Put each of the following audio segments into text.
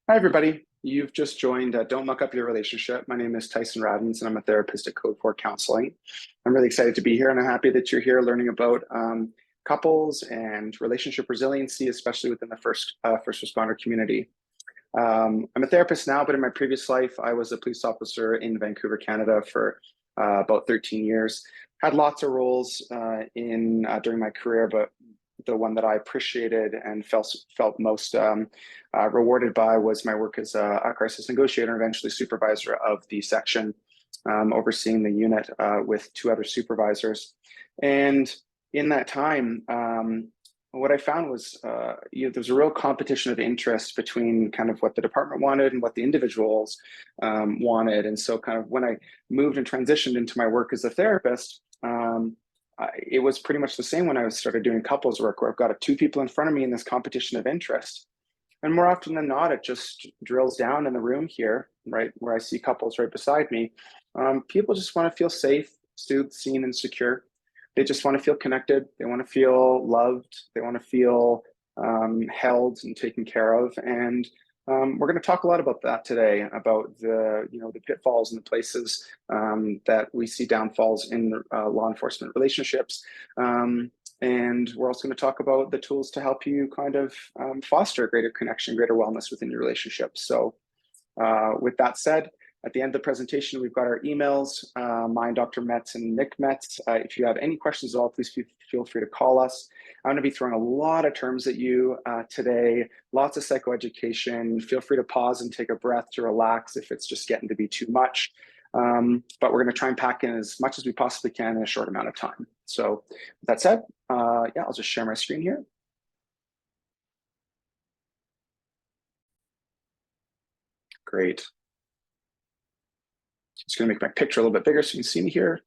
Hi, everybody. You've just joined Don't Muck Up Your Relationship. My name is Tyson Radons, and I'm a therapist at Code 4 Counseling. I'm really excited to be here, and I'm happy that you're here learning about couples and relationship resiliency, especially within the first responder community. I'm a therapist now, but in my previous life, I was a police officer in Vancouver, Canada for about 13 years. Had lots of roles during my career, but the one that I appreciated and felt most rewarded by was my work as a crisis negotiator and eventually supervisor of the section, overseeing the unit with two other supervisors. And in that time, what I found was there was a real competition of interest between kind of what the department wanted and what the individuals wanted. And so kind of when I moved and transitioned into my work as a therapist, it was pretty much the same when I started doing couples work, where I've got two people in front of me in this competition of interest. And more often than not, it just drills down in the room here, right, where I see couples right beside me. People just want to feel safe, soothed, seen, and secure. They just want to feel connected. They want to feel loved. They want to feel held and taken care of. And we're going to talk a lot about that today, about the pitfalls and the places that we see downfalls in law enforcement relationships. And we're also going to talk about the tools to help you kind of foster greater connection, greater wellness within your relationships. So with that said, at the end of the presentation, we've got our emails, mine, Dr. Metz, and Nick Metz. If you have any questions at all, please feel free to call us. I'm going to be throwing a lot of terms at you today, lots of psychoeducation. Feel free to pause and take a breath to relax if it's just getting to be too much. But we're going to try and pack in as much as we possibly can in a short amount of time. So with that said, yeah, I'll just share my screen here. Great. Just going to make my picture a little bit bigger so you can see me here.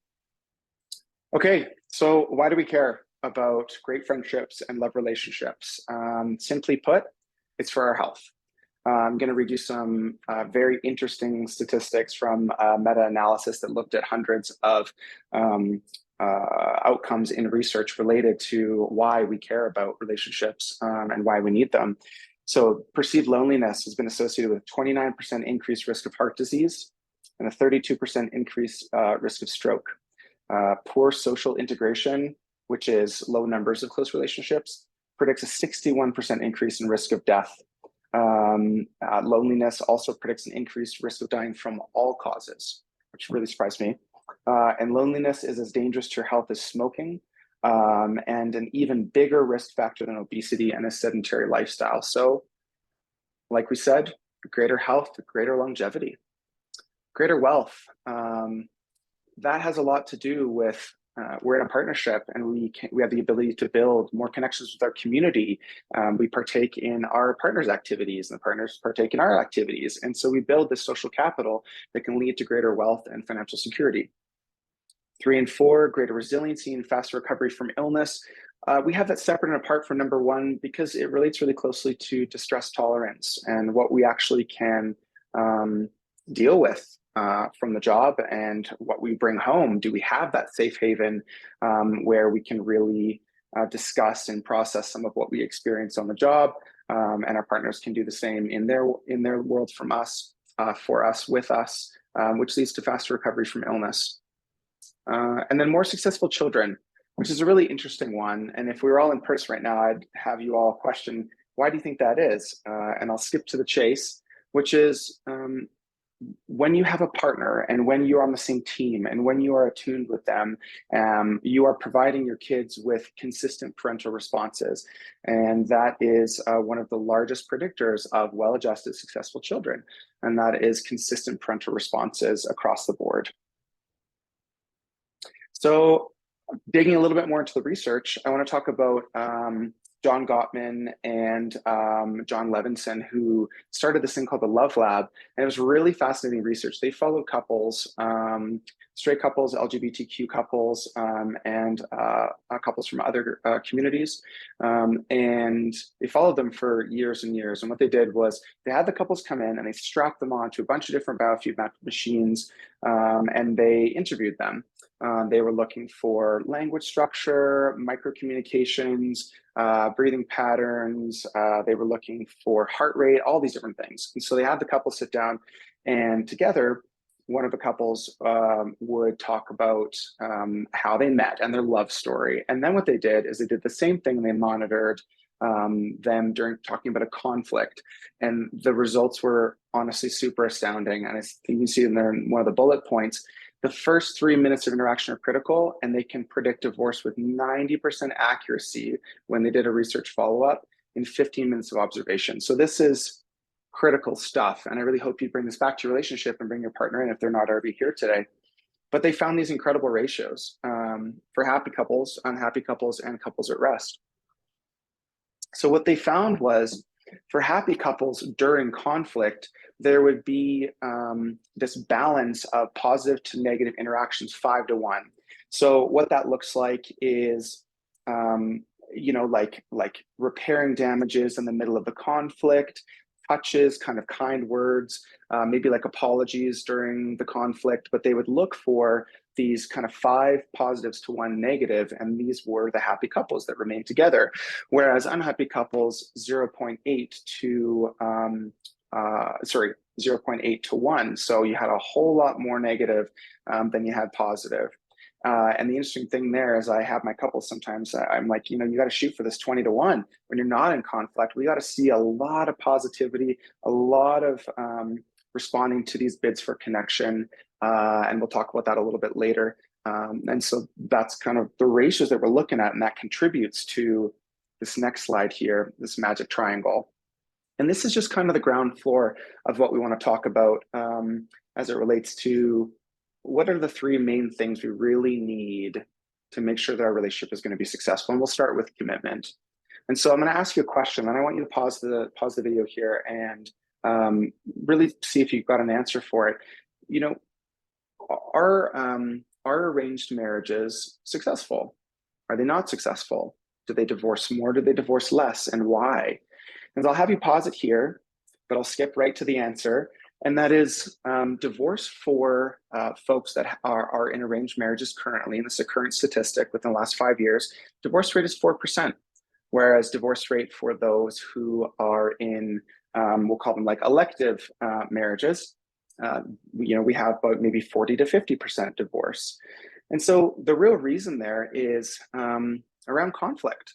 Okay, so why do we care about great friendships and love relationships? Simply put, it's for our health. I'm going to read you some very interesting statistics from a meta-analysis that looked at hundreds of outcomes in research related to why we care about relationships and why we need them. So perceived loneliness has been associated with 29% increased risk of heart disease and a 32% increased risk of stroke. Poor social integration, which is low numbers of close relationships, predicts a 61% increase in risk of death. Loneliness also predicts an increased risk of dying from all causes, which really surprised me. And loneliness is as dangerous to your health as smoking, and an even bigger risk factor than obesity and a sedentary lifestyle. So, like we said, greater health, greater longevity, greater wealth. That has a lot to do with we're in a partnership, and we have the ability to build more connections with our community. We partake in our partners' activities, and the partners partake in our activities. And so we build this social capital that can lead to greater wealth and financial security. 3 and 4, greater resiliency and faster recovery from illness. We have that separate and apart from number 1 because it relates really closely to distress tolerance and what we actually can deal with from the job and what we bring home. Do we have that safe haven where we can really discuss and process some of what we experience on the job, and our partners can do the same in their world from us, for us, with us, which leads to faster recovery from illness. And then more successful children, which is a really interesting one. And if we were all in person right now, I'd have you all question, why do you think that is? And I'll skip to the chase, which is when you have a partner and when you're on the same team and when you are attuned with them, you are providing your kids with consistent parental responses. And that is one of the largest predictors of well-adjusted, successful children. And that is consistent parental responses across the board. So digging a little bit more into the research, I want to talk about John Gottman and John Levinson, who started this thing called the Love Lab. And it was really fascinating research. They followed couples, straight couples, LGBTQ couples, and couples from other communities. And they followed them for years and years. And what they did was they had the couples come in and they strapped them onto a bunch of different biofeedback machines, and they interviewed them. They were looking for language structure, micro communications, breathing patterns. They were looking for heart rate, all these different things. And so they had the couple sit down, and together, one of the couples would talk about how they met and their love story. And then what they did is they did the same thing. They monitored them during talking about a conflict. And the results were honestly super astounding. And I think you see in there in one of the bullet points, the first 3 minutes of interaction are critical, and they can predict divorce with 90% accuracy when they did a research follow-up in 15 minutes of observation. So this is critical stuff. And I really hope you bring this back to your relationship and bring your partner in if they're not already here today. But they found these incredible ratios for happy couples, unhappy couples, and couples at rest. So what they found was for happy couples during conflict, there would be this balance of positive to negative interactions 5-1. So what that looks like is, like repairing damages in the middle of the conflict, touches, kind of kind words, maybe like apologies during the conflict, but they would look for these kind of 5 positives to 1 negative, and these were the happy couples that remained together. Whereas unhappy couples, 0.8 to 0.8 to 1. So you had a whole lot more negative than you had positive. And the interesting thing there is I have my couples sometimes, I'm like, you got to shoot for this 20-1. When you're not in conflict, we got to see a lot of positivity, a lot of responding to these bids for connection. And we'll talk about that a little bit later. And so that's kind of the ratios that we're looking at, and that contributes to this next slide here, this magic triangle. And this is just kind of the ground floor of what we want to talk about as it relates to what are the 3 main things we really need to make sure that our relationship is going to be successful. And we'll start with commitment. And so I'm going to ask you a question, and I want you to pause the video here and really see if you've got an answer for it. Are arranged marriages successful? Are they not successful? Do they divorce more? Do they divorce less? And why? And I'll have you pause it here, but I'll skip right to the answer. And that is divorce for folks that are in arranged marriages currently, and this is a current statistic within the last 5 years, divorce rate is 4%, whereas divorce rate for those who are in, we'll call them like elective marriages, we have about maybe 40 to 50% divorce. And so the real reason there is around conflict.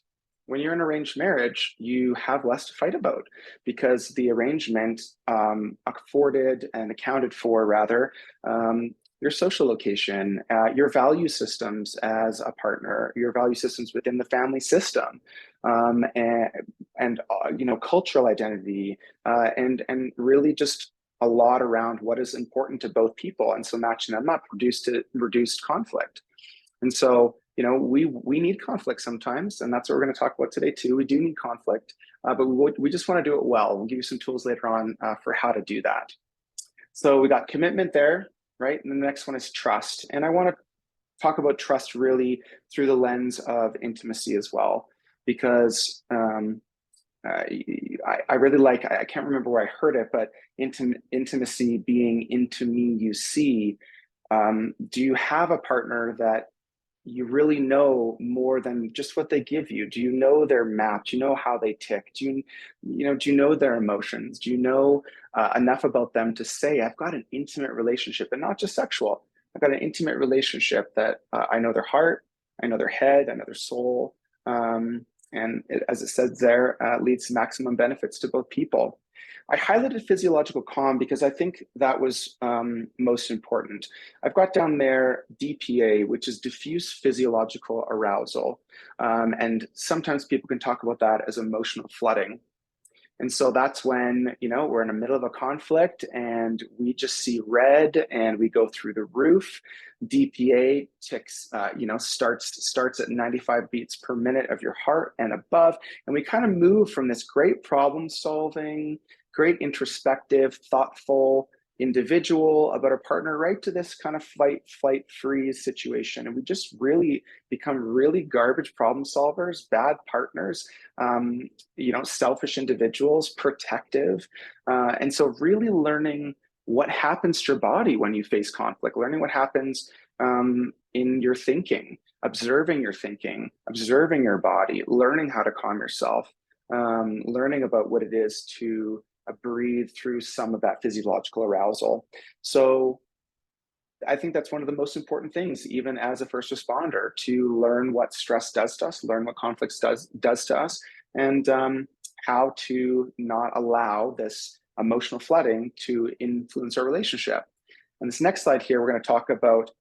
When you're in arranged marriage, you have less to fight about because the arrangement afforded and accounted for, rather, your social location, your value systems as a partner, your value systems within the family system, and cultural identity, and really just a lot around what is important to both people. And so matching them up reduced conflict. And so we need conflict sometimes, and that's what we're going to talk about today too. We do need conflict, but we just want to do it well. We'll give you some tools later on for how to do that. So we got commitment there, right? And the next one is trust. And I want to talk about trust really through the lens of intimacy as well, because I really like, I can't remember where I heard it, but intimacy being into me, you see. Do you have a partner that you really know more than just what they give you? Do you know their map? Do you know how they tick? Do you know their emotions? Do you know enough about them to say, I've got an intimate relationship, and not just sexual? I've got an intimate relationship that I know their heart, I know their head, I know their soul. And as it says there, leads to maximum benefits to both people. I highlighted physiological calm because I think that was most important. I've got down there DPA, which is diffuse physiological arousal. And sometimes people can talk about that as emotional flooding. And so that's when, we're in the middle of a conflict and we just see red and we go through the roof. DPA ticks, starts at 95 beats per minute of your heart and above. And we kind of move from this great problem solving, great introspective, thoughtful individual about our partner right to this kind of flight, freeze situation. And we just really become really garbage problem solvers, bad partners, selfish individuals, protective. And so really learning what happens to your body when you face conflict, learning what happens in your thinking, observing your thinking, observing your body, learning how to calm yourself, learning about what it is to breathe through some of that physiological arousal. So I think that's one of the most important things, even as a first responder, to learn what stress does to us, learn what conflicts does to us, and how to not allow this emotional flooding to influence our relationship. And this next slide here, we're going to talk about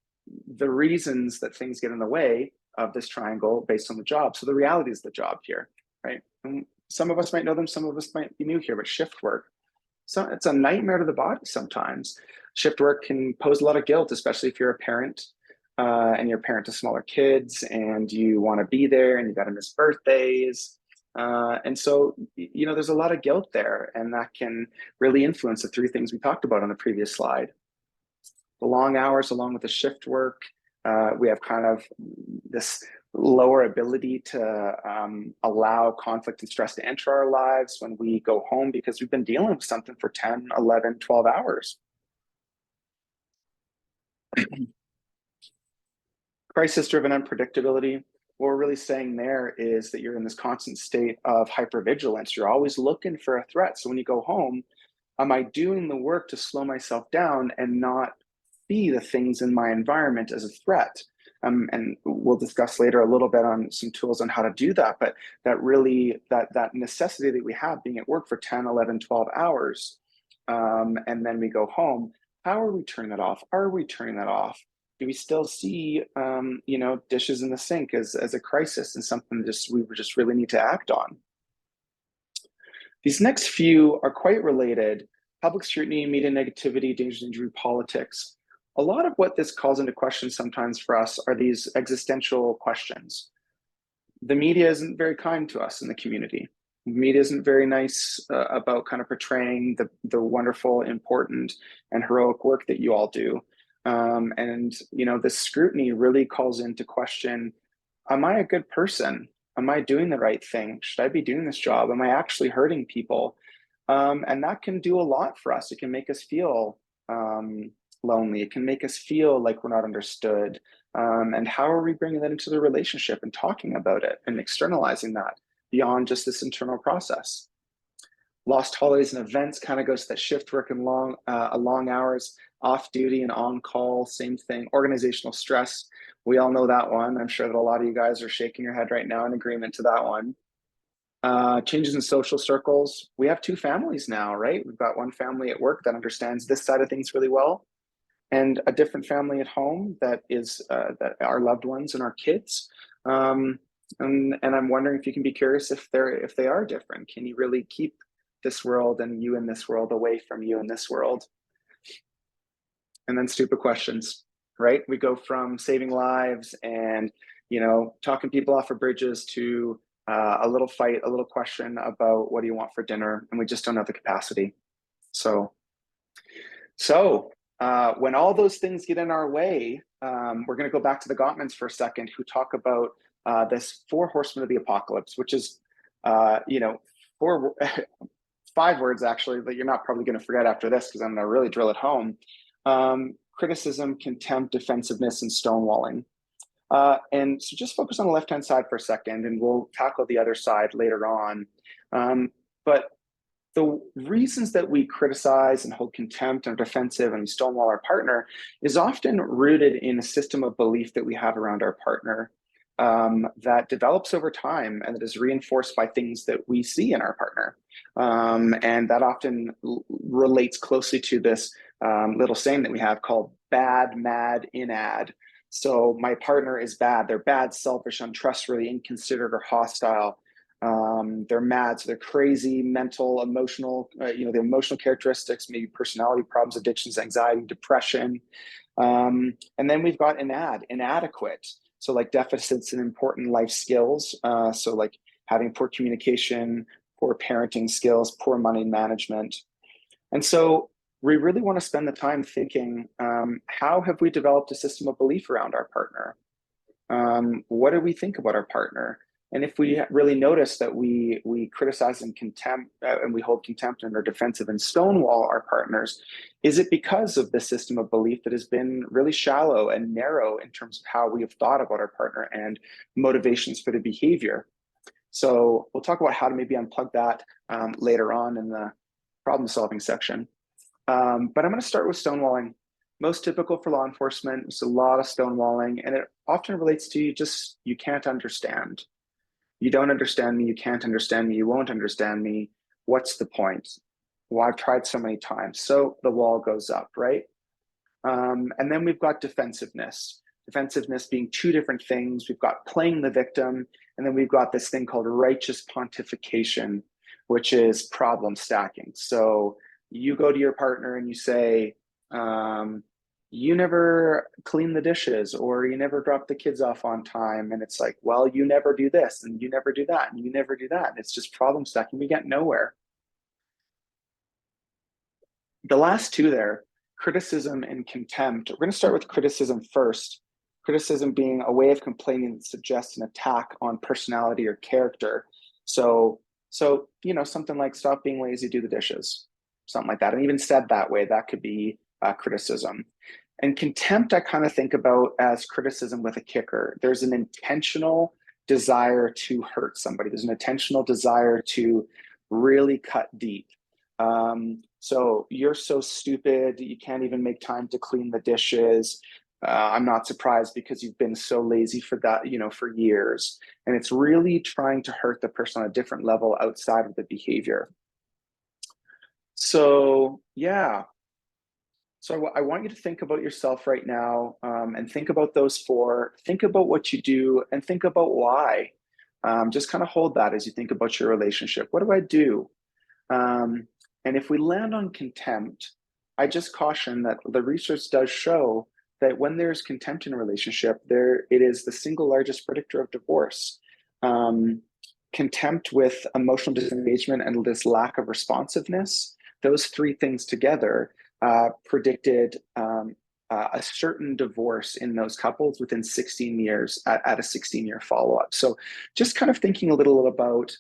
the reasons that things get in the way of this triangle based on the job. So the reality is the job here, right? And some of us might know them, some of us might be new here, but shift work. So it's a nightmare to the body sometimes. Shift work can pose a lot of guilt, especially if you're a parent and you're a parent to smaller kids and you want to be there and you got to miss birthdays. And so, there's a lot of guilt there, and that can really influence the three things we talked about on the previous slide. The long hours along with the shift work, we have kind of this lower ability to allow conflict and stress to enter our lives when we go home because we've been dealing with something for 10, 11, 12 hours. Crisis-driven unpredictability. What we're really saying there is that you're in this constant state of hypervigilance. You're always looking for a threat. So when you go home, am I doing the work to slow myself down and not see the things in my environment as a threat? And we'll discuss later a little bit on some tools on how to do that. But that really, that necessity that we have being at work for 10, 11, 12 hours, and then we go home, how are we turning that off? Are we turning that off? Do we still see, dishes in the sink as a crisis and something we just really need to act on? These next few are quite related. Public scrutiny, media negativity, dangerous injury politics. A lot of what this calls into question sometimes for us are these existential questions. The media isn't very kind to us in the community. The media isn't very nice about kind of portraying the wonderful, important, and heroic work that you all do. This scrutiny really calls into question, am I a good person? Am I doing the right thing? Should I be doing this job? Am I actually hurting people? And that can do a lot for us. It can make us feel lonely. It can make us feel like we're not understood. And how are we bringing that into the relationship and talking about it and externalizing that beyond just this internal process? Lost holidays and events kind of goes to that shift work and long hours, off duty and on call, same thing. Organizational stress, we all know that one. I'm sure that a lot of you guys are shaking your head right now in agreement to that one. Changes in social circles. We have two families now, right? We've got one family at work that understands this side of things really well, and a different family at home that is that our loved ones and our kids. And I'm wondering if you can be curious if they are different. Can you really keep this world and you in this world away from you in this world? And then stupid questions, right? We go from saving lives and talking people off of bridges to a little fight, a little question about what do you want for dinner, and we just don't have the capacity. So when all those things get in our way, we're going to go back to the Gottmans for a second, who talk about this 4 horsemen of the apocalypse, which is, 5 words actually that you're not probably going to forget after this, because I'm going to really drill it home. Criticism, contempt, defensiveness, and stonewalling. And so just focus on the left-hand side for a second, and we'll tackle the other side later on. But the reasons that we criticize and hold contempt and are defensive and we stonewall our partner is often rooted in a system of belief that we have around our partner that develops over time and that is reinforced by things that we see in our partner. And that often relates closely to this little saying that we have called bad, mad, inad. So my partner is bad. They're bad, selfish, untrustworthy, inconsiderate, or hostile. They're mad, so they're crazy, mental, emotional, the emotional characteristics, maybe personality problems, addictions, anxiety, depression. And then we've got inadequate. So like deficits in important life skills. So like having poor communication, poor parenting skills, poor money management. And so we really want to spend the time thinking, how have we developed a system of belief around our partner? What do we think about our partner? And if we really notice that we criticize and contempt and we hold contempt and are defensive and stonewall our partners, is it because of the system of belief that has been really shallow and narrow in terms of how we have thought about our partner and motivations for the behavior? So we'll talk about how to maybe unplug that later on in the problem solving section. But I'm going to start with stonewalling. Most typical for law enforcement, it's a lot of stonewalling, and it often relates to you can't understand. You don't understand me, you can't understand me, you won't understand me. What's the point? Well, I've tried so many times. So the wall goes up, right? And then we've got defensiveness. Defensiveness being two different things. We've got playing the victim, and then we've got this thing called righteous pontification, which is problem stacking. So you go to your partner and you say, you never clean the dishes, or you never drop the kids off on time. And it's like, well, you never do this, and you never do that, and you never do that. And it's just problem stacking. We get nowhere. The last two there, criticism and contempt. We're going to start with criticism first. Criticism being a way of complaining that suggests an attack on personality or character. So something like stop being lazy, do the dishes, something like that. And even said that way, that could be criticism. And contempt, I kind of think about as criticism with a kicker. There's an intentional desire to hurt somebody. There's an intentional desire to really cut deep. So you're so stupid, you can't even make time to clean the dishes. I'm not surprised because you've been so lazy for that, for years. And it's really trying to hurt the person on a different level outside of the behavior. So, yeah. So I want you to think about yourself right now, and think about those four. Think about what you do and think about why. Just kind of hold that as you think about your relationship. What do I do? And if we land on contempt, I just caution that the research does show that when there's contempt in a relationship, it is the single largest predictor of divorce. Contempt with emotional disengagement and this lack of responsiveness, those three things together predicted a certain divorce in those couples within 16 years at a 16-year follow-up. So just kind of thinking a little about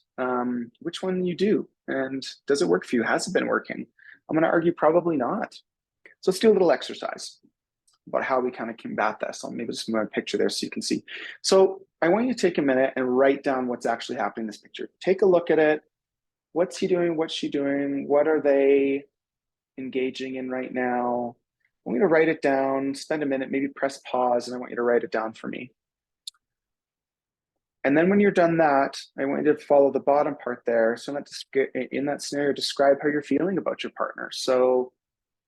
which one you do and does it work for you? Has it been working? I'm going to argue probably not. So let's do a little exercise about how we kind of combat this. I'll maybe just move a picture there so you can see. So I want you to take a minute and write down what's actually happening in this picture. Take a look at it. What's he doing? What's she doing? What are they engaging in right now? I want you to write it down, spend a minute, maybe press pause, and I want you to write it down for me. And then when you're done that, I want you to follow the bottom part there. So in that scenario, describe how you're feeling about your partner. So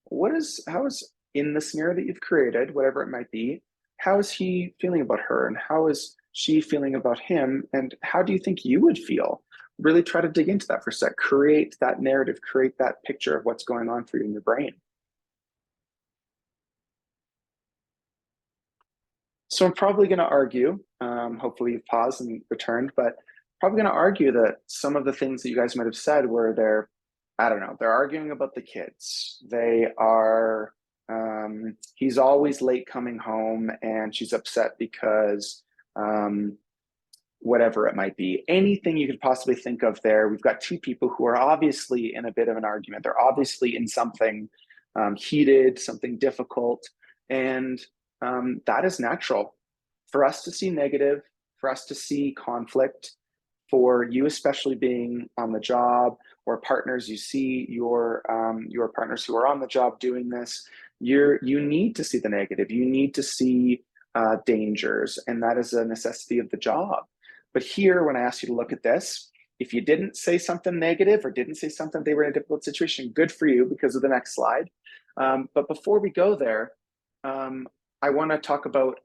how is in the scenario that you've created, whatever it might be, how is he feeling about her? And how is she feeling about him? And how do you think you would feel? Really try to dig into that for a sec. Create that narrative, create that picture of what's going on for you in your brain. So I'm probably going to argue, hopefully you've paused and returned, but probably going to argue that some of the things that you guys might have said were they're arguing about the kids. They are, he's always late coming home and she's upset because whatever it might be, anything you could possibly think of there. We've got two people who are obviously in a bit of an argument. They're obviously in something heated, something difficult, and that is natural. For us to see negative, for us to see conflict, for you especially being on the job, or partners, you see your partners who are on the job doing this, you need to see the negative. You need to see dangers, and that is a necessity of the job. But here, when I asked you to look at this, if you didn't say something negative or didn't say something they were in a difficult situation, good for you because of the next slide. But before we go there, I want to talk about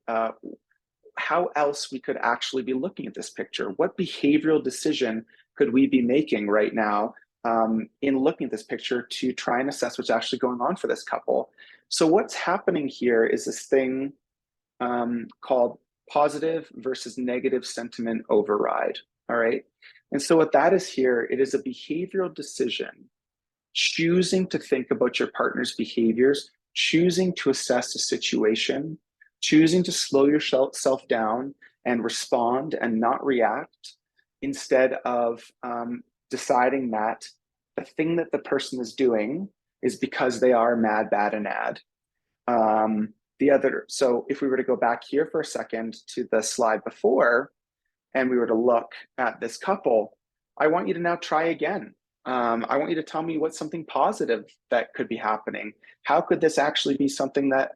how else we could actually be looking at this picture. What behavioral decision could we be making right now in looking at this picture to try and assess what's actually going on for this couple? So what's happening here is this thing called positive versus negative sentiment override, all right? And so what that is here, it is a behavioral decision, choosing to think about your partner's behaviors, choosing to assess a situation, choosing to slow yourself down and respond and not react, instead of deciding that the thing that the person is doing is because they are mad, bad, and ad. So if we were to go back here for a second to the slide before, and we were to look at this couple, I want you to now try again. I want you to tell me what's something positive that could be happening. How could this actually be something that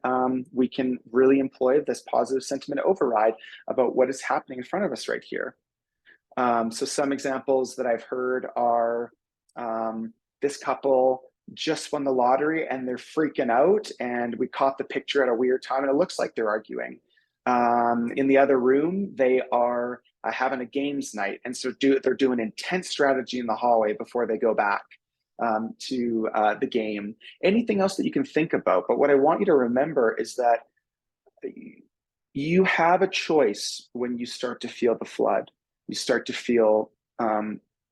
we can really employ this positive sentiment override about what is happening in front of us right here? So some examples that I've heard are this couple just won the lottery and they're freaking out, and we caught the picture at a weird time and it looks like they're arguing. In the other room, they are having a games night, and so they're doing intense strategy in the hallway before they go back to the game. Anything else that you can think about, but what I want you to remember is that you have a choice when you start to feel the flood. You start to feel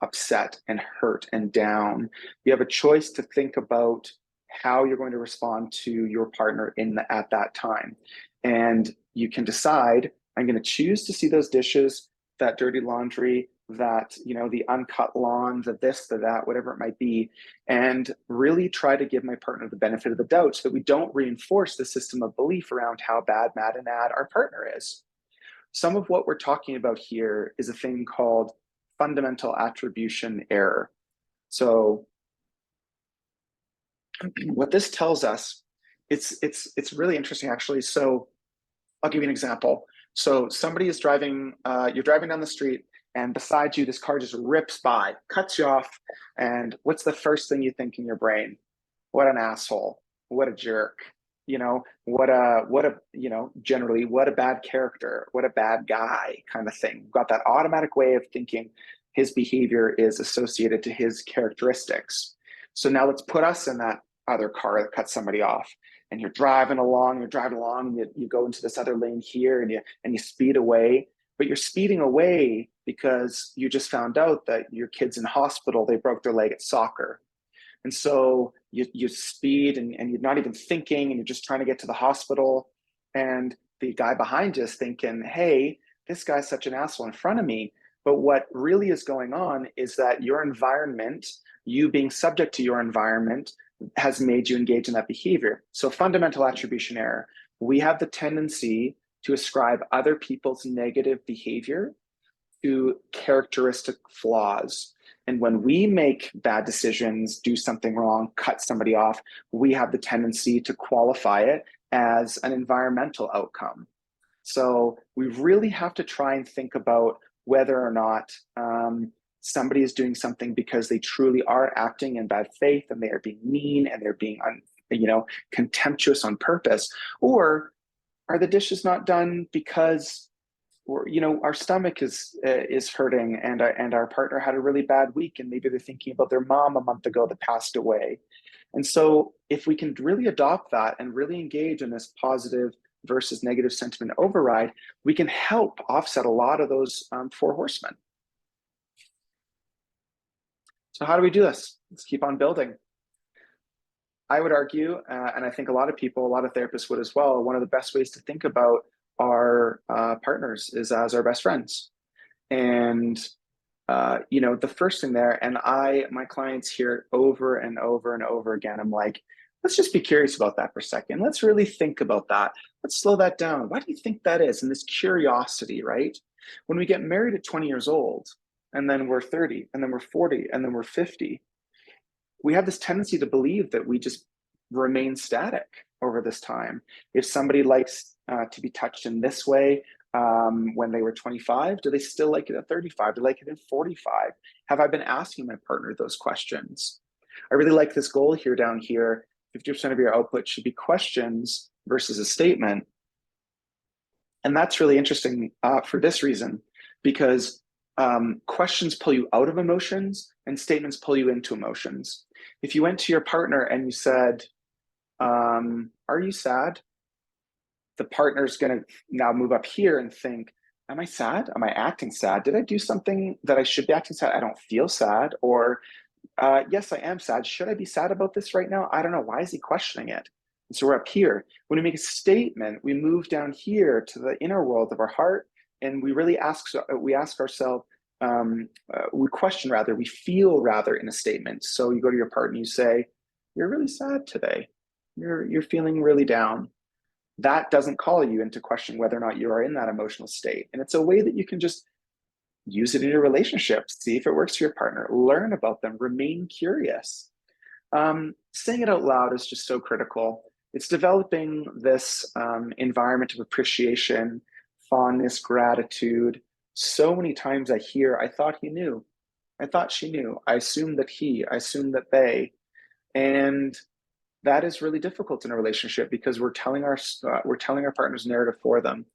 upset and hurt and down. You have a choice to think about how you're going to respond to your partner at that time. And you can decide, I'm going to choose to see those dishes, that dirty laundry, that, the uncut lawn, the this, the that, whatever it might be, and really try to give my partner the benefit of the doubt so that we don't reinforce the system of belief around how bad, mad, and ad our partner is. Some of what we're talking about here is a thing called fundamental attribution error. So what this tells us, it's really interesting actually. So I'll give you an example. So somebody is driving, you're driving down the street, and beside you, this car just rips by, cuts you off. And what's the first thing you think in your brain? What an asshole, what a jerk, generally, what a bad character, what a bad guy kind of thing. We've got that automatic way of thinking his behavior is associated to his characteristics. So now let's put us in that other car that cuts somebody off. And you're driving along, you go into this other lane here, and you speed away, but you're speeding away because you just found out that your kid's in hospital, they broke their leg at soccer. And so you speed and you're not even thinking, and you're just trying to get to the hospital. And the guy behind you is thinking, hey, this guy's such an asshole in front of me. But what really is going on is that your environment, you being subject to your environment, has made you engage in that behavior. So fundamental attribution error. We have the tendency to ascribe other people's negative behavior to characteristic flaws. And when we make bad decisions, do something wrong, cut somebody off, we have the tendency to qualify it as an environmental outcome. So we really have to try and think about whether or not somebody is doing something because they truly are acting in bad faith and they are being mean and they're being contemptuous on purpose, or are the dishes not done because our stomach is hurting and our partner had a really bad week, and maybe they're thinking about their mom a month ago that passed away. And so if we can really adopt that and really engage in this positive versus negative sentiment override, we can help offset a lot of those four horsemen. So how do we do this? Let's keep on building. I would argue, and I think a lot of therapists would as well, one of the best ways to think about our partners is as our best friends. And, the first thing there, and my clients hear it over and over and over again. I'm like, let's just be curious about that for a second. Let's really think about that. Let's slow that down. Why do you think that is? And this curiosity, right? When we get married at 20 years old, and then we're 30, and then we're 40, and then we're 50, we have this tendency to believe that we just remain static over this time. If somebody likes to be touched in this way when they were 25, do they still like it at 35? Do they like it at 45? Have I been asking my partner those questions? I really like this goal here down here. 50% of your output should be questions versus a statement. And that's really interesting for this reason, because questions pull you out of emotions and statements pull you into emotions. If you went to your partner and you said, are you sad? The partner's going to now move up here and think, am I sad? Am I acting sad? Did I do something that I should be acting sad? I don't feel sad. Or, yes, I am sad. Should I be sad about this right now? I don't know. Why is he questioning it? And so we're up here. When we make a statement, we move down here to the inner world of our heart, and we really ask ourselves, we question rather, we feel rather in a statement. So you go to your partner and you say, "You're really sad today. You're feeling really down." That doesn't call you into question whether or not you are in that emotional state. And it's a way that you can just use it in your relationship, see if it works for your partner, learn about them, remain curious. Saying it out loud is just so critical. It's developing this environment of appreciation, fondness, gratitude. So many times I hear, "I thought he knew. I thought she knew. I assumed that I assumed that they." And that is really difficult in a relationship because we're telling our partner's narrative for them,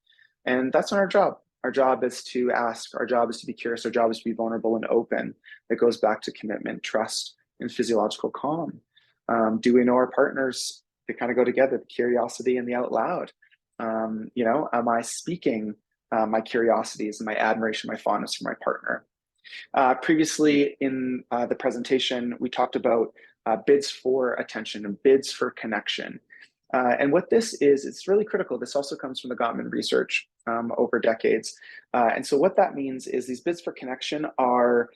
and that's not our job. Our job is to ask. Our job is to be curious. Our job is to be vulnerable and open. It goes back to commitment, trust, and physiological calm. Do we know our partners? They kind of go together: the curiosity and the out loud. Am I speaking my curiosities and my admiration, my fondness for my partner? Previously in the presentation, we talked about bids for attention and bids for connection. And what this is, it's really critical. This also comes from the Gottman research over decades. And so what that means is these bids for connection are,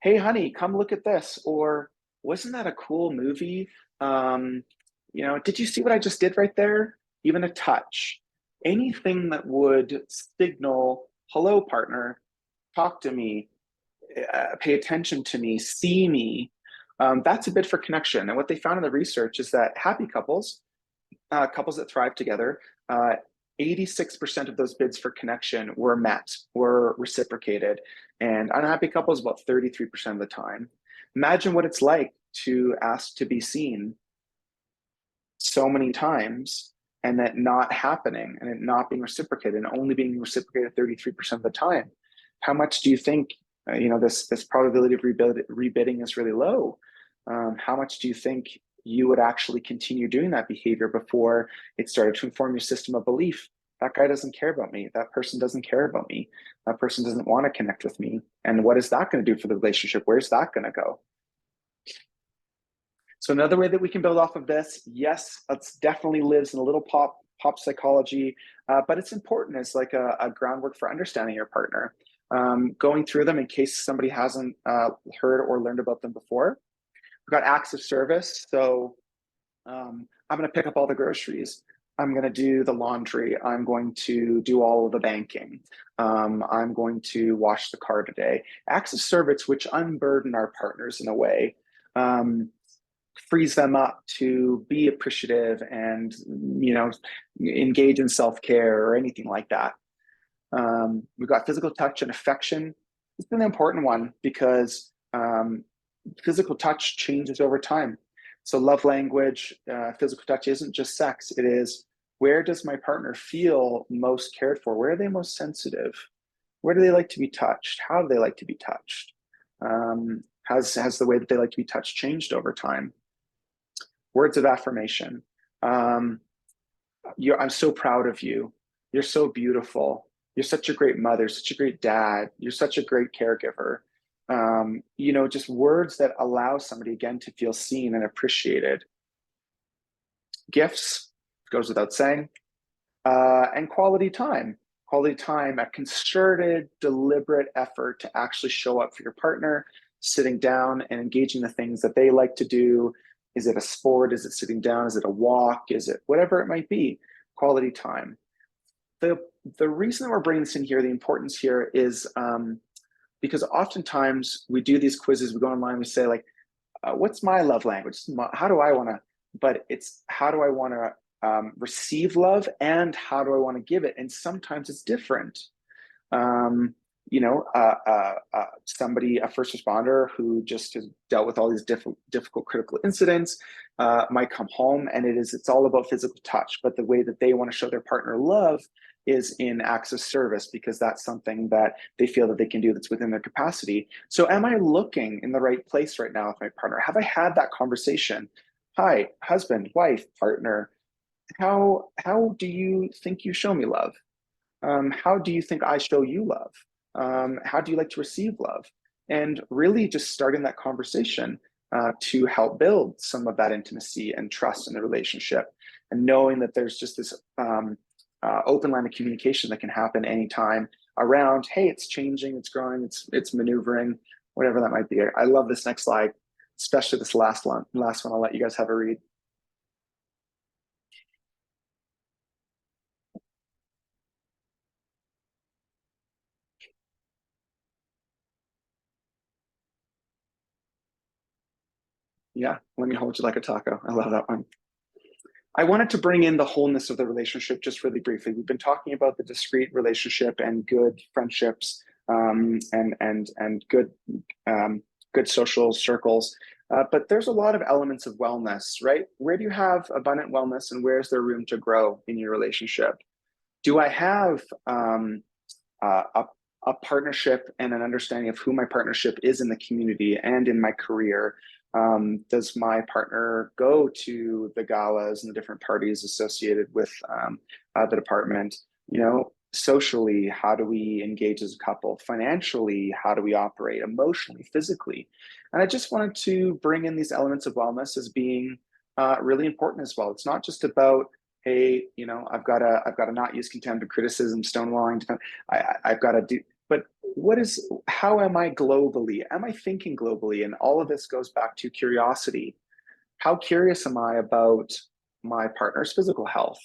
"Hey, honey, come look at this," or "Wasn't that a cool movie? Did you see what I just did right there?" Even a touch. Anything that would signal, "Hello, partner, talk to me, pay attention to me, see me." That's a bid for connection. And what they found in the research is that happy couples, couples that thrive together, 86% of those bids for connection were met, were reciprocated. And unhappy couples, about 33% of the time. Imagine what it's like to ask to be seen so many times and that not happening and it not being reciprocated and only being reciprocated 33% of the time. How much do you think, this probability of rebidding is really low? How much do you think you would actually continue doing that behavior before it started to inform your system of belief? That guy doesn't care about me. That person doesn't care about me. That person doesn't want to connect with me. And what is that going to do for the relationship? Where's that going to go? So another way that we can build off of this, yes, it definitely lives in a little pop psychology, but it's important as like a groundwork for understanding your partner. Going through them in case somebody hasn't heard or learned about them before. We've got acts of service. So I'm going to pick up all the groceries. I'm going to do the laundry. I'm going to do all of the banking. I'm going to wash the car today. Acts of service which unburden our partners in a way. Frees them up to be appreciative and engage in self-care or anything like that. We've got physical touch and affection. It's an important one because physical touch changes over time. So love language, physical touch isn't just sex. It is, where does my partner feel most cared for? Where are they most sensitive? Where do they like to be touched? How do they like to be touched? Has the way that they like to be touched changed over time? Words of affirmation. I'm so proud of you. You're so beautiful. You're such a great mother, such a great dad. You're such a great caregiver. Just words that allow somebody, again, to feel seen and appreciated. Gifts, goes without saying. And quality time. Quality time, a concerted, deliberate effort to actually show up for your partner, sitting down and engaging the things that they like to do. Is it a sport? Is it sitting down? Is it a walk? Is it whatever it might be? Quality time. The reason that we're bringing this in here, the importance here is because oftentimes we do these quizzes, we go online, we say like, what's my love language? How do I want to, but it's how do I want to receive love and how do I want to give it? And sometimes it's different. Somebody, a first responder who just has dealt with all these difficult critical incidents might come home and it's all about physical touch, but the way that they want to show their partner love is in acts of service because that's something that they feel that they can do that's within their capacity. So am I looking in the right place right now with my partner? Have I had that conversation? Hi, husband, wife, partner, how do you think you show me love? How do you think I show you love? How do you like to receive love? And really just starting that conversation to help build some of that intimacy and trust in the relationship, and knowing that there's just this open line of communication that can happen anytime around, hey, it's changing, it's growing, it's maneuvering, whatever that might be. I love this next slide, especially this last one. I'll let you guys have a read. Yeah, let me hold you like a taco. I love that one. I wanted to bring in the wholeness of the relationship just really briefly. We've been talking about the discrete relationship and good friendships, and good social circles. But there's a lot of elements of wellness, right? Where do you have abundant wellness, and where's there room to grow in your relationship? Do I have uh, a, a partnership and an understanding of who my partnership is in the community and in my career? Does my partner go to the galas and the different parties associated with the department? You know, socially, how do we engage as a couple? Financially, how do we operate? Emotionally, physically? And I just wanted to bring in these elements of wellness as being really important as well. It's not just about, hey, you know, I've got to not use contempt or criticism, stonewalling. I've got to do, but how am I globally? Am I thinking globally? And all of this goes back to curiosity. How curious am I about my partner's physical health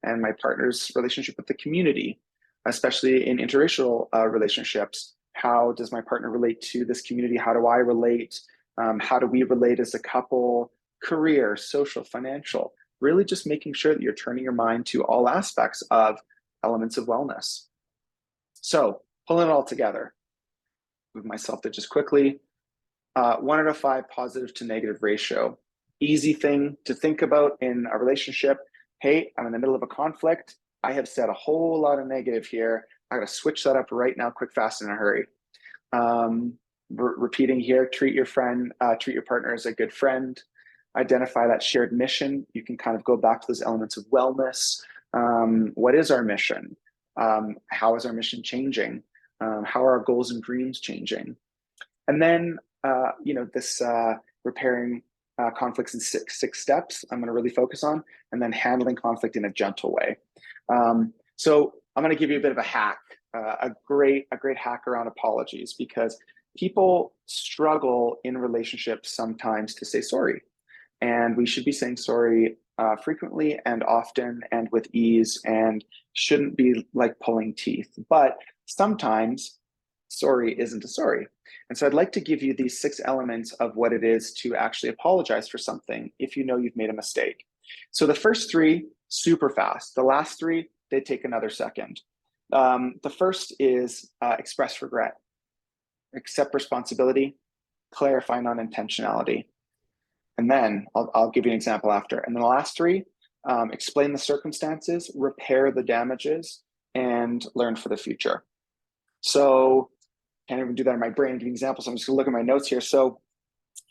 and my partner's relationship with the community, especially in interracial relationships? How does my partner relate to this community? How do I relate? How do we relate as a couple? Career, social, financial. Really just making sure that you're turning your mind to all aspects of elements of wellness. So, pulling it all together, move myself to just quickly, 1 out of 5 positive to negative ratio. Easy thing to think about in a relationship. Hey, I'm in the middle of a conflict. I have said a whole lot of negative here. I got to switch that up right now, quick, fast, in a hurry. Repeating here, treat your partner as a good friend. Identify that shared mission. You can kind of go back to those elements of wellness. What is our mission? How is our mission changing? How are our goals and dreams changing? And then, this repairing conflicts in six steps, I'm going to really focus on, and then handling conflict in a gentle way. So I'm going to give you a bit of a hack, a great hack around apologies, because people struggle in relationships sometimes to say sorry. And we should be saying sorry frequently and often and with ease, and shouldn't be like pulling teeth. But sometimes sorry isn't a sorry. And so I'd like to give you these 6 elements of what it is to actually apologize for something if you know you've made a mistake. So the first 3, super fast. The last 3, they take another second. The first is express regret, accept responsibility, clarify non-intentionality. And then I'll give you an example after. And then the last 3, explain the circumstances, repair the damages, and learn for the future. So can't even do that in my brain, give you examples. I'm just gonna look at my notes here. So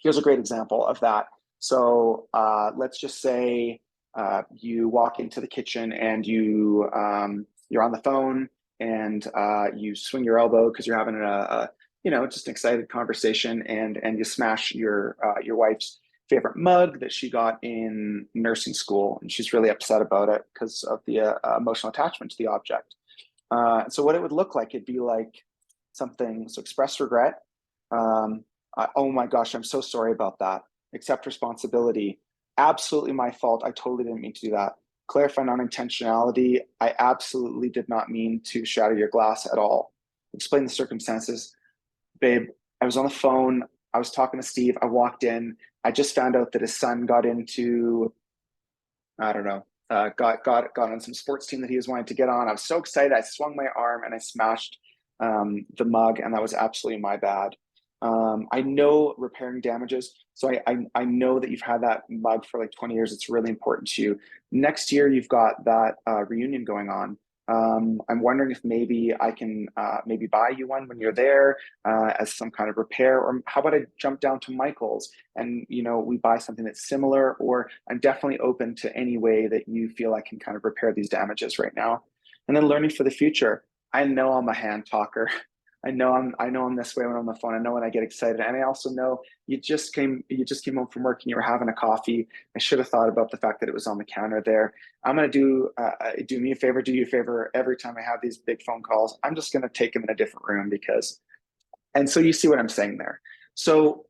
here's a great example of that. So let's just say you walk into the kitchen and you're on the phone, and you swing your elbow because you're having just an excited conversation, and you smash your wife's favorite mug that she got in nursing school, and she's really upset about it because of the emotional attachment to the object. So what it would look like, it'd be like something, so express regret. Oh my gosh, I'm so sorry about that. Accept responsibility. Absolutely my fault. I totally didn't mean to do that. Clarify non-intentionality. I absolutely did not mean to shatter your glass at all. Explain the circumstances. Babe, I was on the phone. I was talking to Steve. I walked in. I just found out that his son got into, I don't know, got on some sports team that he was wanting to get on. I was so excited. I swung my arm and I smashed the mug, and that was absolutely my bad. I know repairing damages. So I know that you've had that mug for like 20 years. It's really important to you. Next year, you've got that reunion going on. I'm wondering if maybe I can maybe buy you one when you're there as some kind of repair, or how about I jump down to Michael's and we buy something that's similar, or I'm definitely open to any way that you feel I can kind of repair these damages right now. And then learning for the future. I know I'm a hand talker. I know I'm this way when I'm on the phone. I know when I get excited. And I also know you just came home from work and you were having a coffee. I should have thought about the fact that it was on the counter there. I'm gonna do me a favor, do you a favor every time I have these big phone calls. I'm just gonna take them in a different room because, and so you see what I'm saying there. So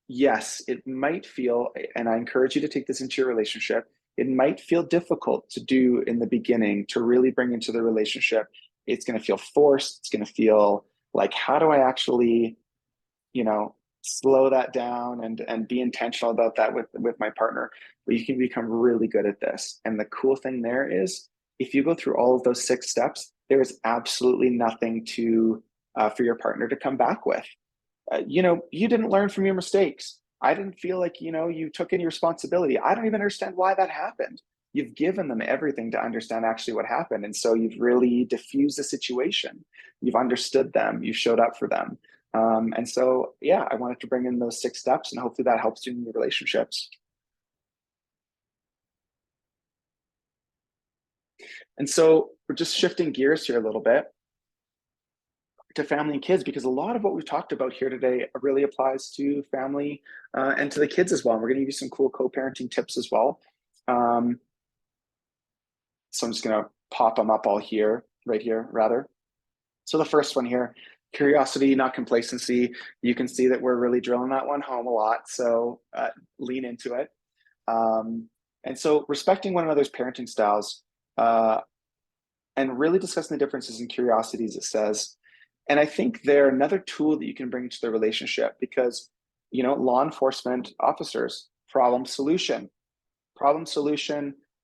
yes, it might feel, and I encourage you to take this into your relationship. It might feel difficult to do in the beginning to really bring into the relationship. It's going to feel forced. It's going to feel like, how do I actually, you know, slow that down and be intentional about that with my partner? But you can become really good at this. And the cool thing there is, if you go through all of those 6 steps, there is absolutely nothing to for your partner to come back with. You didn't learn from your mistakes. I didn't feel like, you took any responsibility. I don't even understand why that happened. You've given them everything to understand actually what happened. And so you've really diffused the situation. You've understood them. You've showed up for them. And so, yeah, I wanted to bring in those 6 steps, and hopefully that helps you in your relationships. And so we're just shifting gears here a little bit to family and kids, because a lot of what we've talked about here today really applies to family and to the kids as well. And we're going to give you some cool co-parenting tips as well. So I'm just going to pop them up all here, right here, rather. So the first one here, curiosity, not complacency. You can see that we're really drilling that one home a lot. So lean into it. And so respecting one another's parenting styles and really discussing the differences in curiosities, it says. And I think they're another tool that you can bring to the relationship because, law enforcement officers, problem solution.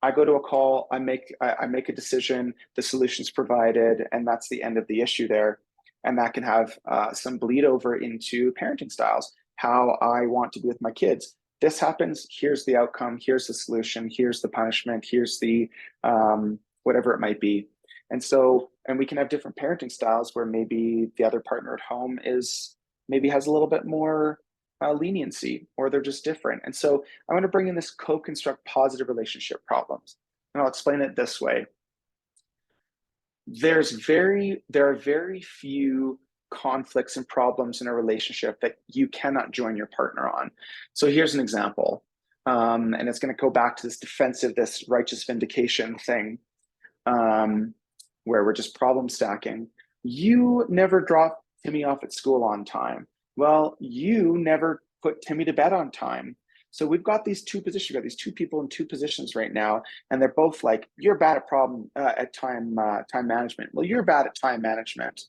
I go to a call, I make a decision, the solution's provided, and that's the end of the issue there. And that can have some bleed over into parenting styles, how I want to be with my kids. This happens, here's the outcome, here's the solution, here's the punishment, here's the whatever it might be. And we can have different parenting styles where maybe the other partner at home maybe has a little bit more leniency, or they're just different. And so I want to bring in this co-construct positive relationship problems. And I'll explain it this way. There are very few conflicts and problems in a relationship that you cannot join your partner on. So here's an example. And it's going to go back to this defensive, this righteous vindication thing. Where we're just problem stacking. You never drop Timmy off at school on time. Well, you never put Timmy to bed on time. So we've got these two positions. We've got these two people in two positions right now, and they're both like, "You're bad at time management." Well, you're bad at time management.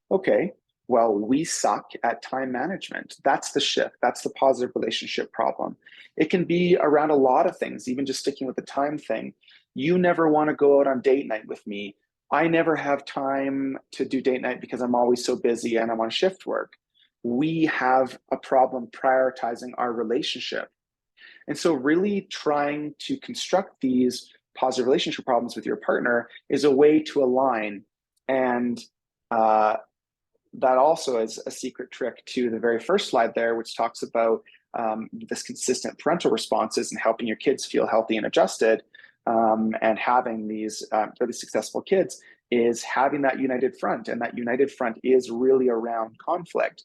Okay. Well, we suck at time management. That's the shift. That's the positive relationship problem. It can be around a lot of things, even just sticking with the time thing. You never want to go out on date night with me. I never have time to do date night because I'm always so busy and I'm on shift work. We have a problem prioritizing our relationship. And so really trying to construct these positive relationship problems with your partner is a way to align. And that also is a secret trick to the very first slide there, which talks about this consistent parental responses and helping your kids feel healthy and adjusted. And having these really successful kids is having that united front. And that united front is really around conflict.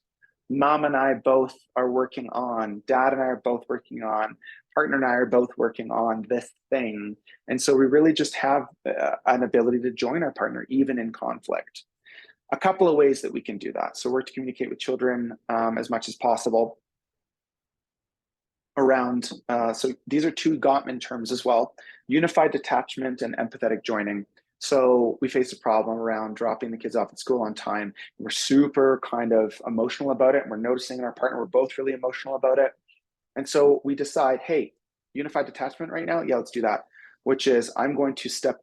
Mom and I both are working on, dad and I are both working on, partner and I are both working on this thing. And so we really just have an ability to join our partner, even in conflict. A couple of ways that we can do that. So work to communicate with children as much as possible around, so these are two Gottman terms as well, unified detachment and empathetic joining. So we face a problem around dropping the kids off at school on time. We're super kind of emotional about it. And we're noticing in our partner, we're both really emotional about it. And so we decide, hey, unified detachment right now? Yeah, let's do that. Which is I'm going to step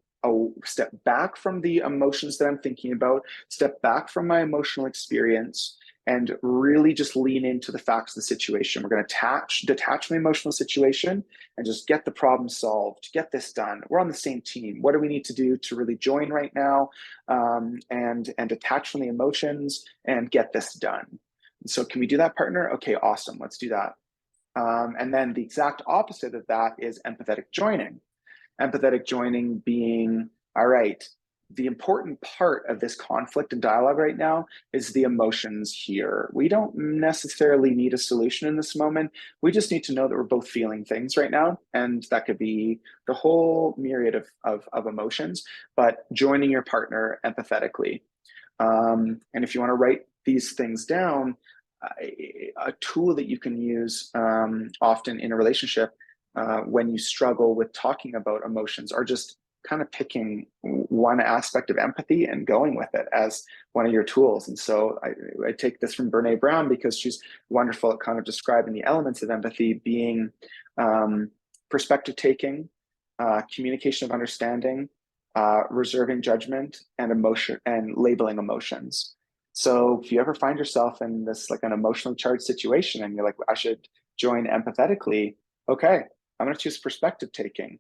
back from the emotions that I'm thinking about, step back from my emotional experience, and really just lean into the facts of the situation. We're going to detach my emotional situation and just get the problem solved, get this done. We're on the same team. What do we need to do to really join right now and detach from the emotions and get this done? So can we do that, partner? Okay, awesome. Let's do that. And then the exact opposite of that is empathetic joining. Empathetic joining being, all right, the important part of this conflict and dialogue right now is the emotions here. We don't necessarily need a solution in this moment. We just need to know that we're both feeling things right now. And that could be the whole myriad of emotions, but joining your partner empathetically. And if you want to write these things down, a tool that you can use often in a relationship when you struggle with talking about emotions are just kind of picking one aspect of empathy and going with it as one of your tools. And so I take this from Brene Brown because she's wonderful at kind of describing the elements of empathy being perspective taking, communication of understanding, reserving judgment, and emotion and labeling emotions. So if you ever find yourself in this like an emotionally charged situation and you're like, I should join empathetically, okay, I'm going to choose perspective taking.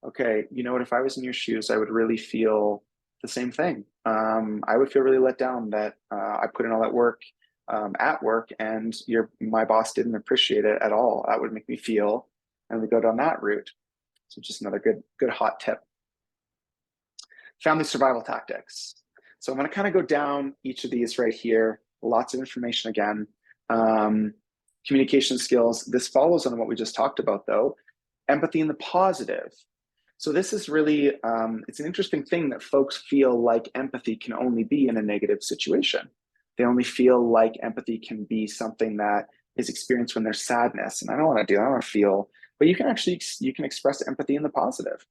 Okay, you know what, if I was in your shoes, I would really feel the same thing. I would feel really let down that I put in all that work at work and my boss didn't appreciate it at all. That would make me feel, and we go down that route. So just another good hot tip. Family survival tactics. So I'm going to kind of go down each of these right here. Lots of information again. Communication skills. This follows on what we just talked about though. Empathy in the positive. So this is really, it's an interesting thing that folks feel like empathy can only be in a negative situation. They only feel like empathy can be something that is experienced when there's sadness. And I don't want to do that, I don't want to feel, but you can express empathy in the positive.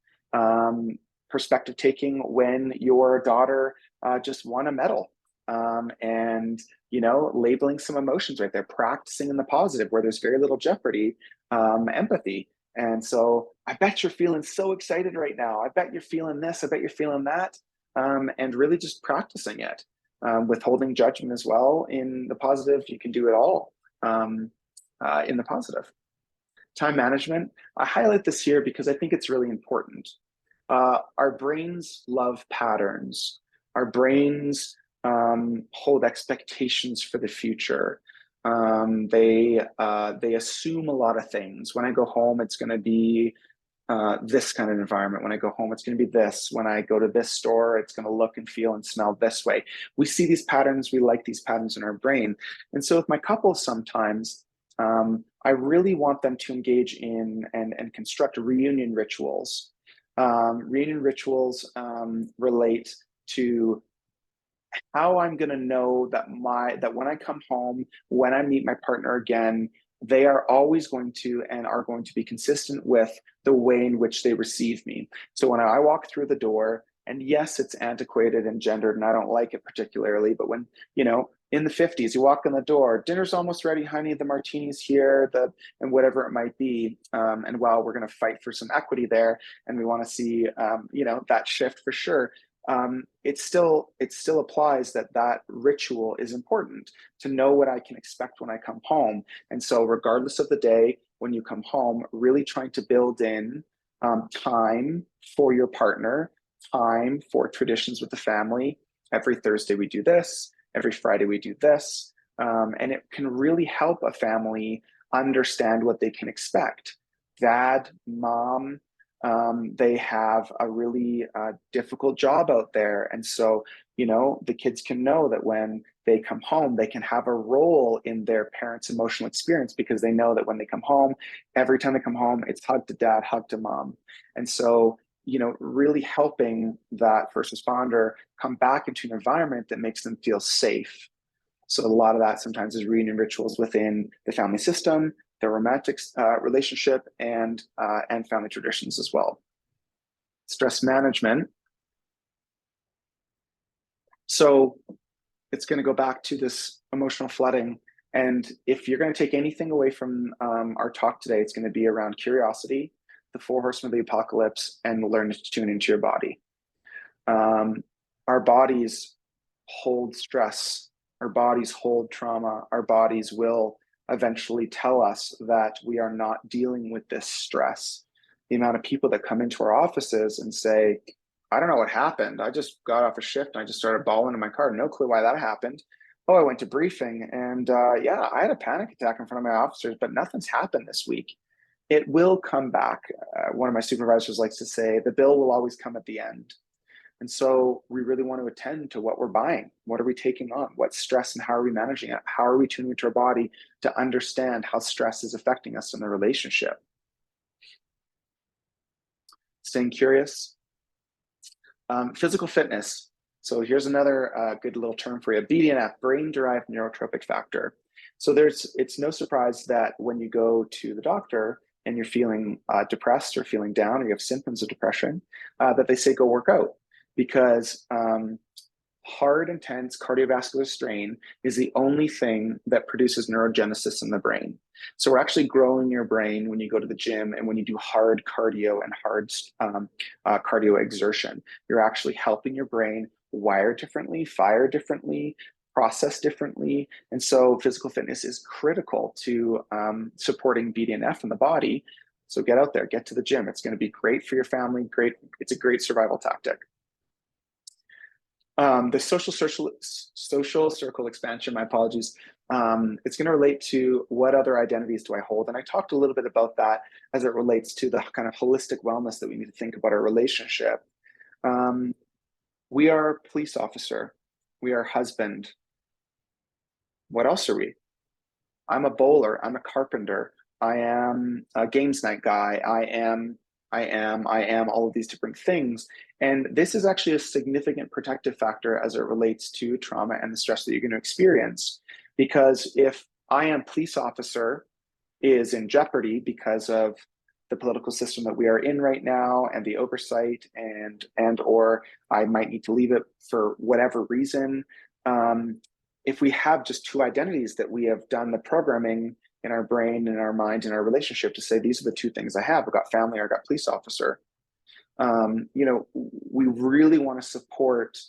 Perspective taking when your daughter just won a medal and, you know, labeling some emotions right there, practicing in the positive where there's very little jeopardy, empathy. And so I bet you're feeling so excited right now. I bet you're feeling this. I bet you're feeling that. And really just practicing it. Withholding judgment as well in the positive. You can do it all in the positive. Time management. I highlight this here because I think it's really important. Our brains love patterns. Our brains hold expectations for the future. They assume a lot of things. When I go home, it's going to be this kind of environment. When I go home, it's going to be this. When I go to this store, it's going to look and feel and smell this way. We see these patterns. We like these patterns in our brain. And so with my couples, sometimes I really want them to engage in and construct reunion rituals. Reunion rituals relate to how I'm going to know that when I come home, when I meet my partner again, they are always going to and are going to be consistent with the way in which they receive me. So when I walk through the door, and yes, it's antiquated and gendered, and I don't like it particularly, but when, you know, in the 50s, you walk in the door, dinner's almost ready, honey, the martini's here, and whatever it might be. And while we're going to fight for some equity there, and we want to see, you know, that shift for sure, it still applies that ritual is important to know what I can expect when I come home. And so regardless of the day, when you come home, really trying to build in time for your partner, time for traditions with the family. Every Thursday we do this, every Friday we do this. And it can really help a family understand what they can expect. Dad, mom, they have a really difficult job out there. And so, you know, the kids can know that when they come home, they can have a role in their parents' emotional experience because they know that when they come home, every time they come home, it's hug to dad, hug to mom. And so, you know, really helping that first responder come back into an environment that makes them feel safe. So a lot of that sometimes is reunion rituals within the family system, the romantic relationship, and family traditions as well. Stress management. So it's going to go back to this emotional flooding. And if you're going to take anything away from our talk today, it's going to be around curiosity, the 4 horsemen of the apocalypse, and learn to tune into your body. Our bodies hold stress. Our bodies hold trauma. Our bodies will eventually tell us that we are not dealing with this stress. The amount of people that come into our offices and say, I don't know what happened. I just got off a shift and I just started bawling in my car. No clue why that happened. Oh, I went to briefing and yeah, I had a panic attack in front of my officers, but nothing's happened this week. It will come back. One of my supervisors likes to say, the bill will always come at the end. And so we really want to attend to what we're buying. What are we taking on? What stress and how are we managing it? How are we tuning into our body to understand how stress is affecting us in the relationship? Staying curious. Physical fitness. So here's another good little term for you, BDNF, brain-derived neurotrophic factor. So it's no surprise that when you go to the doctor and you're feeling depressed or feeling down or you have symptoms of depression, that they say go work out, because hard, intense cardiovascular strain is the only thing that produces neurogenesis in the brain. So we're actually growing your brain when you go to the gym and when you do hard cardio and hard cardio exertion. You're actually helping your brain wire differently, fire differently, process differently. And so physical fitness is critical to supporting BDNF in the body. So get out there, get to the gym. It's going to be great for your family. Great. It's a great survival tactic. The social circle expansion, my apologies. It's going to relate to what other identities do I hold? And I talked a little bit about that as it relates to the kind of holistic wellness that we need to think about our relationship. We are police officer. We are husband. What else are we? I'm a bowler. I'm a carpenter. I am a games night guy. I am all of these different things. And this is actually a significant protective factor as it relates to trauma and the stress that you're going to experience. Because if I am police officer is in jeopardy because of the political system that we are in right now and the oversight and or I might need to leave it for whatever reason. If we have just two identities that we have done the programming in our brain, in our mind, in our relationship to say, these are the two things I have. I've got family, I've got police officer. We really want to support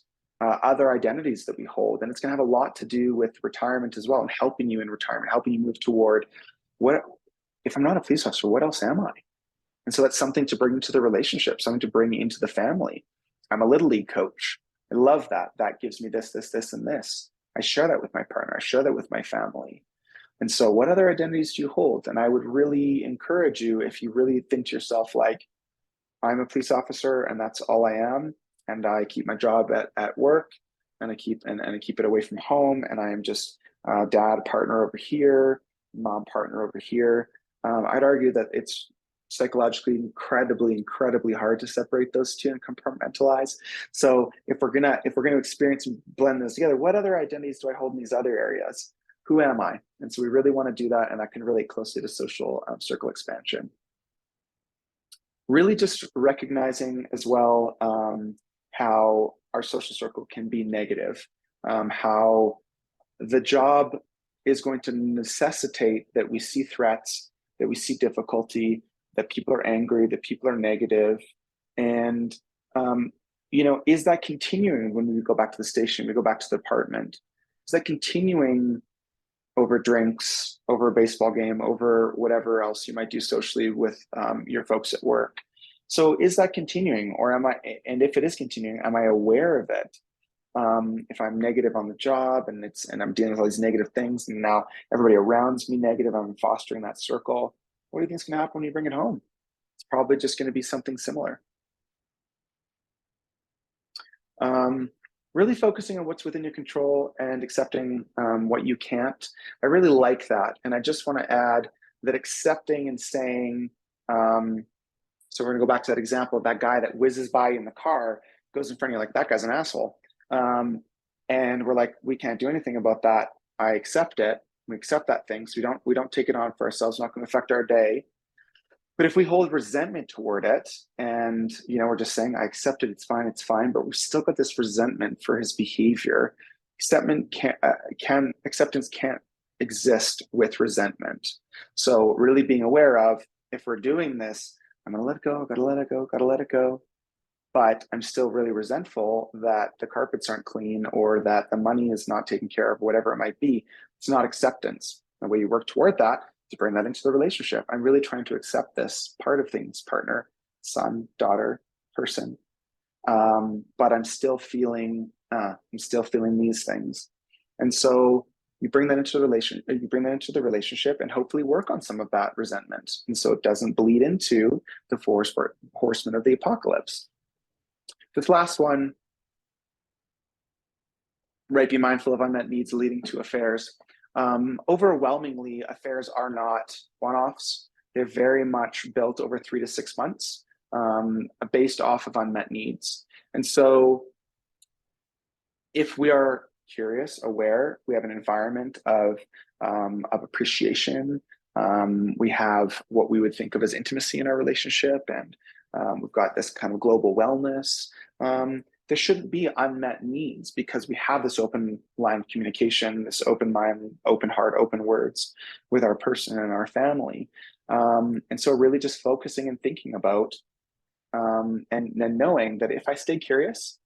other identities that we hold. And it's going to have a lot to do with retirement as well, and helping you in retirement, helping you move toward what, if I'm not a police officer, what else am I? And so that's something to bring into the relationship, something to bring into the family. I'm a little league coach. I love that. That gives me this, and this. I share that with my partner. I share that with my family. And so what other identities do you hold? And I would really encourage you, if you really think to yourself, like, I'm a police officer and that's all I am, and I keep my job at work, and I keep it away from home, and I am just dad partner over here, mom partner over here. I'd argue that it's psychologically incredibly hard to separate those two and compartmentalize. So if we're gonna experience and blend those together, what other identities do I hold in these other areas? Who am I? And so we really want to do that, and that can relate closely to social circle expansion. Really just recognizing as well how our social circle can be negative, how the job is going to necessitate that we see threats, that we see difficulty, that people are angry, that people are negative. And, is that continuing when we go back to the station, we go back to the apartment? Is that continuing over drinks, over a baseball game, over whatever else you might do socially with your folks at work? So is that continuing, or and if it is continuing, am I aware of it? If I'm negative on the job and I'm dealing with all these negative things, and now everybody around me negative, I'm fostering that circle. What do you think is going to happen when you bring it home? It's probably just going to be something similar. Really focusing on what's within your control and accepting what you can't. I really like that. And I just want to add that accepting and saying, so we're going to go back to that example of that guy that whizzes by in the car, goes in front of you like, that guy's an asshole. And we're like, we can't do anything about that. I accept it. We accept that thing. So we don't take it on for ourselves. It's not going to affect our day. But if we hold resentment toward it, and we're just saying, I accept it, it's fine, but we've still got this resentment for his behavior. Acceptance can't exist with resentment. So really being aware of, if we're doing this, I'm gonna let it go, gotta let it go. But I'm still really resentful that the carpets aren't clean, or that the money is not taken care of, whatever it might be. It's not acceptance. The way you work toward that, to bring that into the relationship. I'm really trying to accept this part of things, partner, son, daughter, person. But I'm still feeling these things. And so you bring that into the relationship and hopefully work on some of that resentment. And so it doesn't bleed into the horsemen of the apocalypse. This last one, right, be mindful of unmet needs leading to affairs. Overwhelmingly, affairs are not one-offs. They're very much built over 3 to 6 months, based off of unmet needs. And so if we are curious, aware, we have an environment of appreciation, we have what we would think of as intimacy in our relationship, and we've got this kind of global wellness. There shouldn't be unmet needs because we have this open line of communication, this open mind, open heart, open words with our person and our family. And so really just focusing and thinking about and knowing that if I stay curious,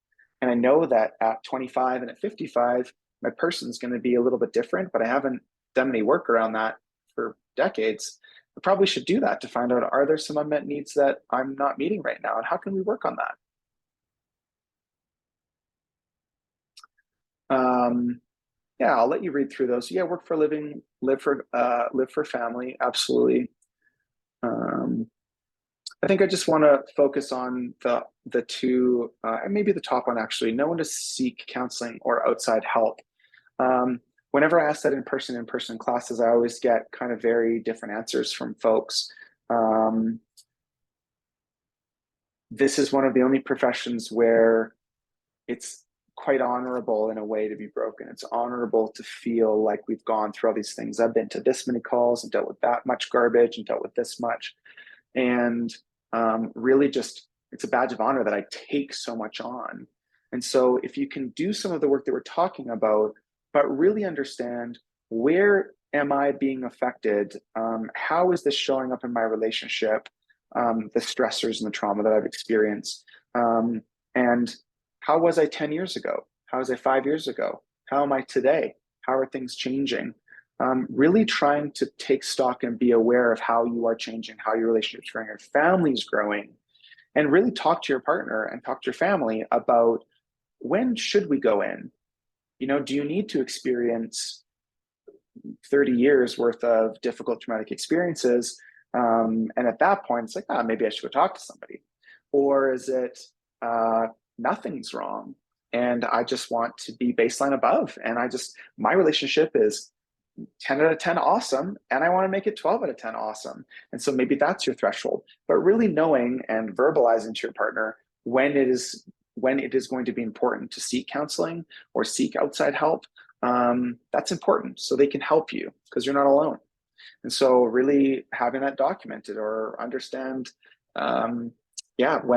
and I know that at 25 and at 55, my person's going to be a little bit different, but I haven't done any work around that for decades. I probably should do that to find out, are there some unmet needs that I'm not meeting right now? And how can we work on that? Yeah, I'll let you read through those. Yeah, work for a living, live for family. Absolutely. I think I just want to focus on the two, and maybe the top one actually. No one to seek counseling or outside help. Whenever I ask that in person classes, I always get kind of very different answers from folks. This is one of the only professions where it's quite honorable in a way to be broken. It's honorable to feel like we've gone through all these things. I've been to this many calls and dealt with that much garbage and dealt with this much. And really just, it's a badge of honor that I take so much on. And so if you can do some of the work that we're talking about, but really understand, where am I being affected? How is this showing up in my relationship? The stressors and the trauma that I've experienced. And how was I 10 years ago? How was I 5 years ago? How am I today? How are things changing? Really trying to take stock and be aware of how you are changing, how your relationship's growing, your family's growing, and really talk to your partner and talk to your family about, when should we go in? You know, do you need to experience 30 years worth of difficult traumatic experiences? And at that point, it's like, maybe I should go talk to somebody. Or is it nothing's wrong and I just want to be baseline above? And my relationship is 10 out of 10 awesome, and I want to make it 12 out of 10 awesome. And so maybe that's your threshold. But really knowing and verbalizing to your partner when it is going to be important to seek counseling or seek outside help, that's important, so they can help you because you're not alone. And so really having that documented or understand when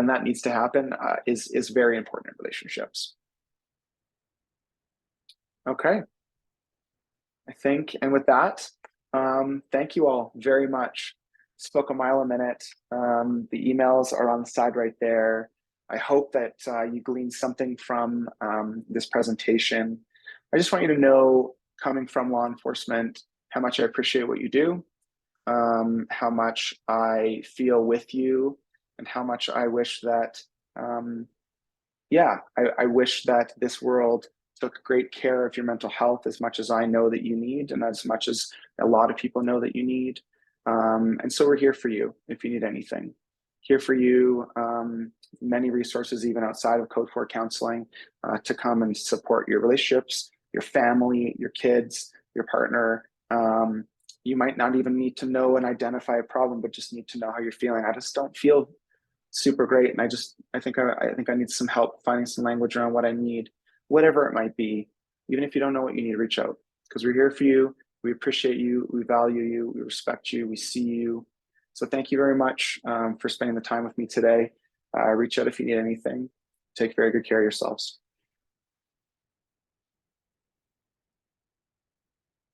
that needs to happen is very important in relationships. Okay. I think, and with that, thank you all very much. Spoke a mile a minute. The emails are on the side right there. I hope that you gleaned something from this presentation. I just want you to know, coming from law enforcement, how much I appreciate what you do, how much I feel with you, and how much I wish that, I wish that this world took great care of your mental health as much as I know that you need, and as much as a lot of people know that you need. And so we're here for you if you need anything. Here for you, many resources even outside of Code 4 counseling to come and support your relationships, your family, your kids, your partner. You might not even need to know and identify a problem, but just need to know how you're feeling. I just don't feel super great, and I think I need some help finding some language around what I need. Whatever it might be, even if you don't know what you need, reach out, because we're here for you. We appreciate you. We value you. We respect you. We see you. So thank you very much for spending the time with me today. Reach out if you need anything. Take very good care of yourselves.